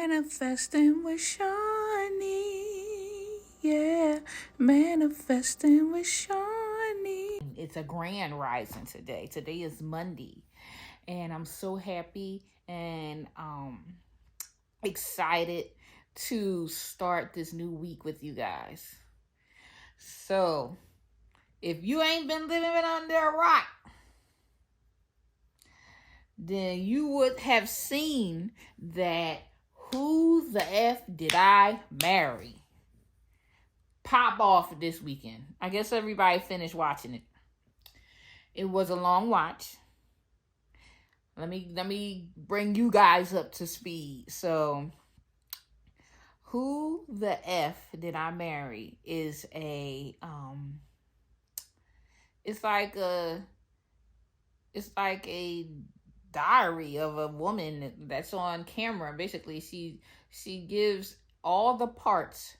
Manifesting with Shawny. Yeah, manifesting with Shawny. It's a grand rising today. Today is Monday. And I'm so happy and excited to start this new week with you guys. So, if you ain't been living under a rock, then you would have seen that Who the F Did I Marry pop off this weekend. I guess everybody finished watching it. It was a long watch. Let me bring you guys up to speed. So, Who the F Did I Marry is a it's like a diary of a woman that's on camera. Basically, she gives all the parts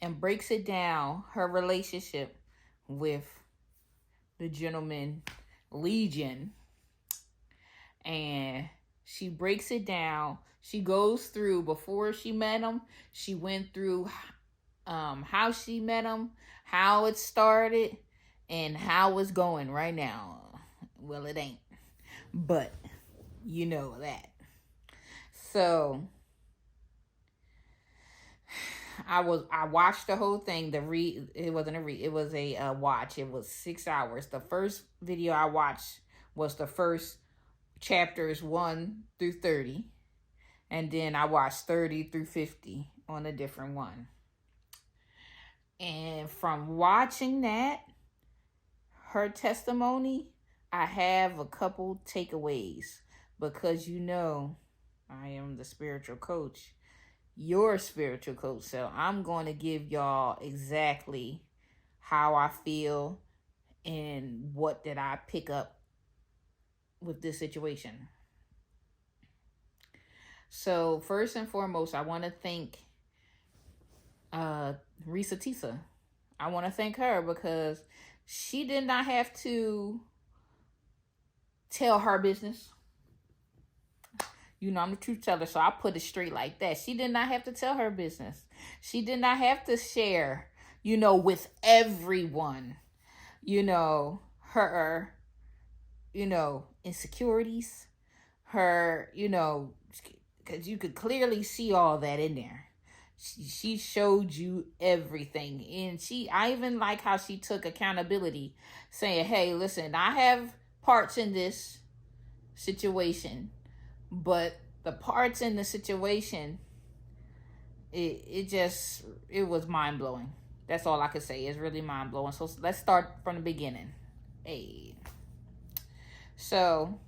and breaks it down, her relationship with the gentleman Legion, and she breaks it down. She goes through, before she met him, she went through how she met him, how it started, and how it's going right now. Well, it ain't, but you know that. So I watched the whole thing. It wasn't a read. It was a watch. It was 6 hours. The first video I watched was the first chapters 1 through 30, and then I watched 30 through 50 on a different one. And from watching that, her testimony, I have a couple takeaways, because you know I am the spiritual coach, your spiritual coach. So I'm going to give y'all exactly how I feel and what did I pick up with this situation. So first and foremost, I want to thank Risa Tisa. I want to thank her because she did not have to tell her business. You know, I'm the truth teller, so I put it straight like that. She did not have to tell her business. She did not have to share, with everyone, her, insecurities, her, because you could clearly see all that in there. She showed you everything. And I even like how she took accountability, saying, hey, listen, I have parts in this situation, but the parts in the situation, it was mind-blowing. That's all I could say. It's really mind-blowing. So let's start from the beginning. Hey. So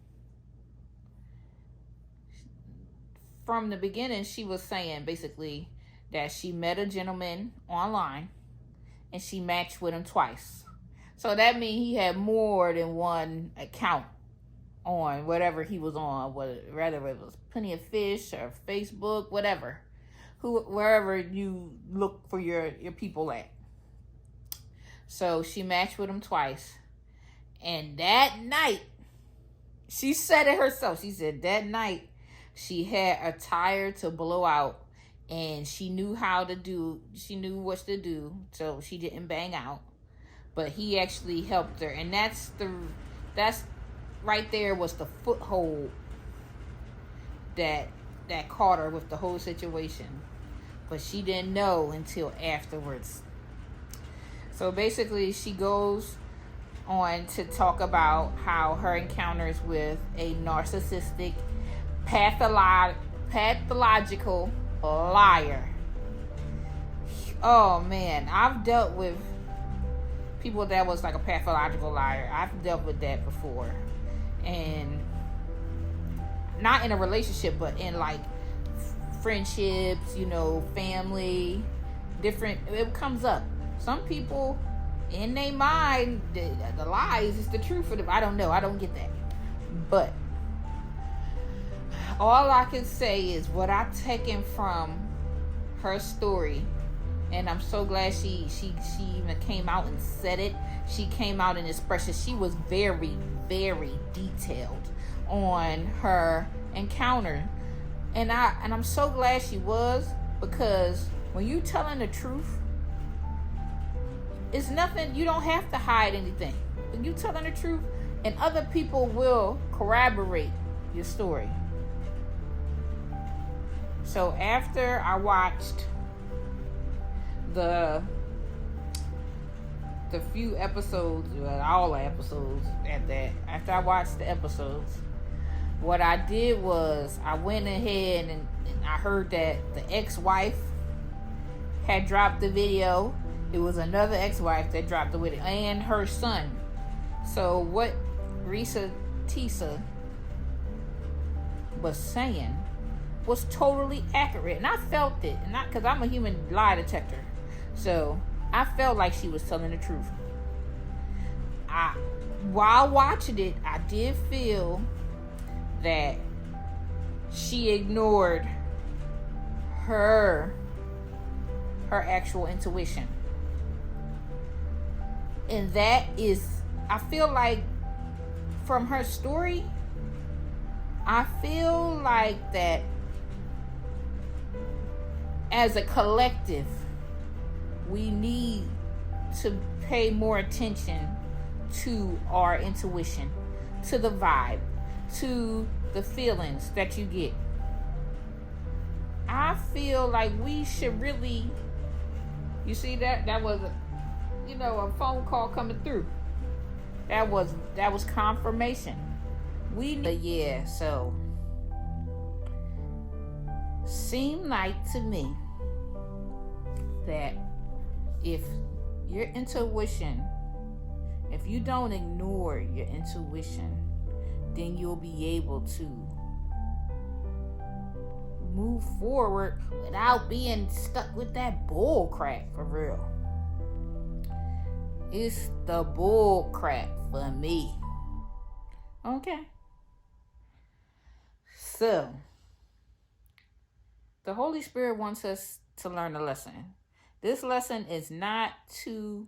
from the beginning, she was saying basically that she met a gentleman online and she matched with him twice. So that means he had more than one account on whatever he was on, whether it was Plenty of Fish or Facebook, whatever, wherever you look for your people at. So she matched with him twice. And that night, she said it herself. She said that night she had a tire to blow out, and she knew what to do, so she didn't bang out. But he actually helped her, and that's right there was the foothold that caught her with the whole situation. But she didn't know until afterwards. So basically, she goes on to talk about how her encounters with a narcissistic, pathological liar. Oh man, I've dealt with people that was like a pathological liar. I've dealt with that before, and not in a relationship, but in like friendships, family, different. It comes up. Some people, in their mind, the lies is the truth for them. I don't know. I don't get that, but all I can say is what I've taken from her story, and I'm so glad she even came out and said it. She came out and expressed it. She was very, very detailed on her encounter And I'm so glad she was, because when you telling the truth, it's nothing, you don't have to hide anything. When you telling the truth, and other people will corroborate your story. So after I watched the few episodes, all the episodes at that, after I watched the episodes, what I did was I went ahead and I heard that the ex-wife had dropped the video. It was another ex-wife that dropped the video, and her son. So what Risa Tisa was saying was totally accurate, and I felt it, and not because I'm a human lie detector, so I felt like she was telling the truth. While watching it, I did feel that she ignored her actual intuition. And that is, I feel like from her story, I feel like that as a collective, we need to pay more attention to our intuition, to the vibe, to the feelings that you get. I feel like we should really, you see that was a phone call coming through. That was confirmation. So seemed like to me that if your intuition, if you don't ignore your intuition, then you'll be able to move forward without being stuck with that bull crap, for real. It's the bull crap for me. Okay. So, the Holy Spirit wants us to learn a lesson. This lesson is not to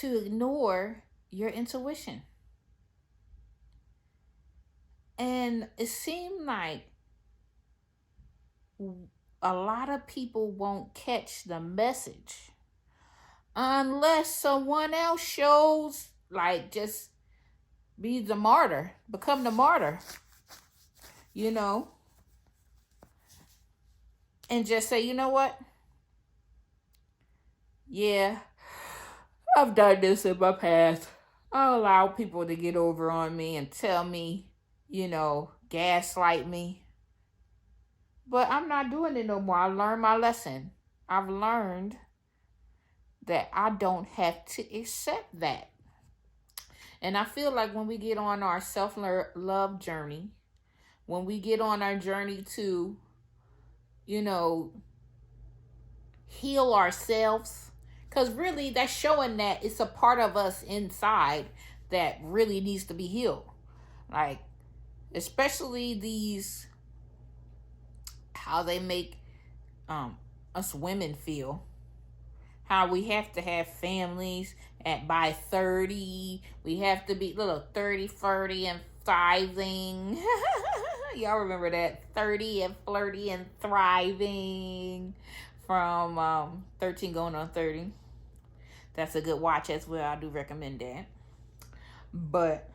ignore your intuition. And it seemed like a lot of people won't catch the message unless someone else shows, like, just be the martyr, become the martyr, and just say, you know what? Yeah, I've done this in my past. I allow people to get over on me and tell me, gaslight me. But I'm not doing it no more. I learned my lesson. I've learned that I don't have to accept that. And I feel like when we get on our self-love journey, when we get on our journey to, heal ourselves, because really that's showing that it's a part of us inside that really needs to be healed. Like, especially these, how they make us women feel. How we have to have families by 30. We have to be little 30, 40, and thriving. Y'all remember that? 30 and flirty and thriving from 13 going on 30. That's a good watch as well. I do recommend that. But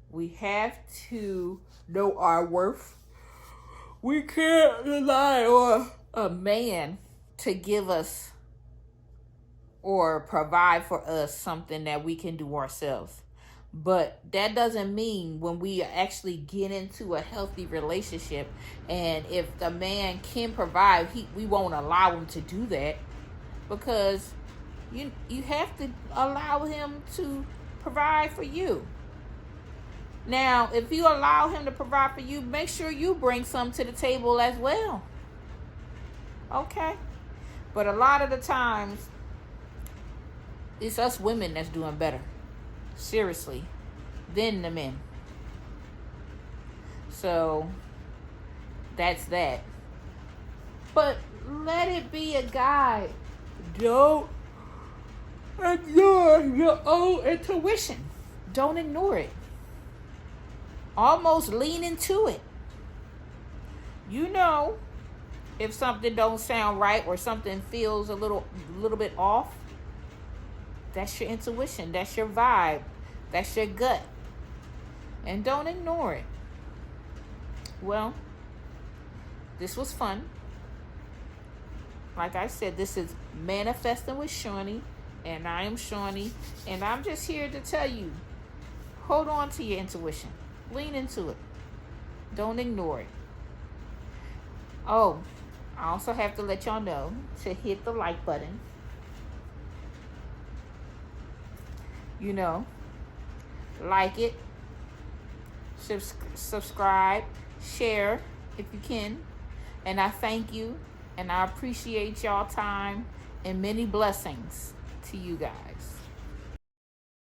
we have to know our worth. We can't rely on a man to give us or provide for us something that we can do ourselves. But that doesn't mean when we actually get into a healthy relationship, and if the man can provide, we won't allow him to do that, because you have to allow him to provide for you. Now, if you allow him to provide for you, make sure you bring some to the table as well. Okay? But a lot of the times, it's us women that's doing better, seriously, than the men. So, that's that. But let it be a guide. Don't ignore your own intuition. Don't ignore it. Almost lean into it. You know if something don't sound right or something feels a little bit off. That's your intuition. That's your vibe. That's your gut. And don't ignore it. Well, this was fun. Like I said, this is Manifesting with Shawny, and I am Shawny, and I'm just here to tell you, hold on to your intuition. Lean into it. Don't ignore it. Oh, I also have to let y'all know to hit the like button. You know, like it, subscribe, share if you can. And I thank you, and I appreciate y'all time, and many blessings to you guys.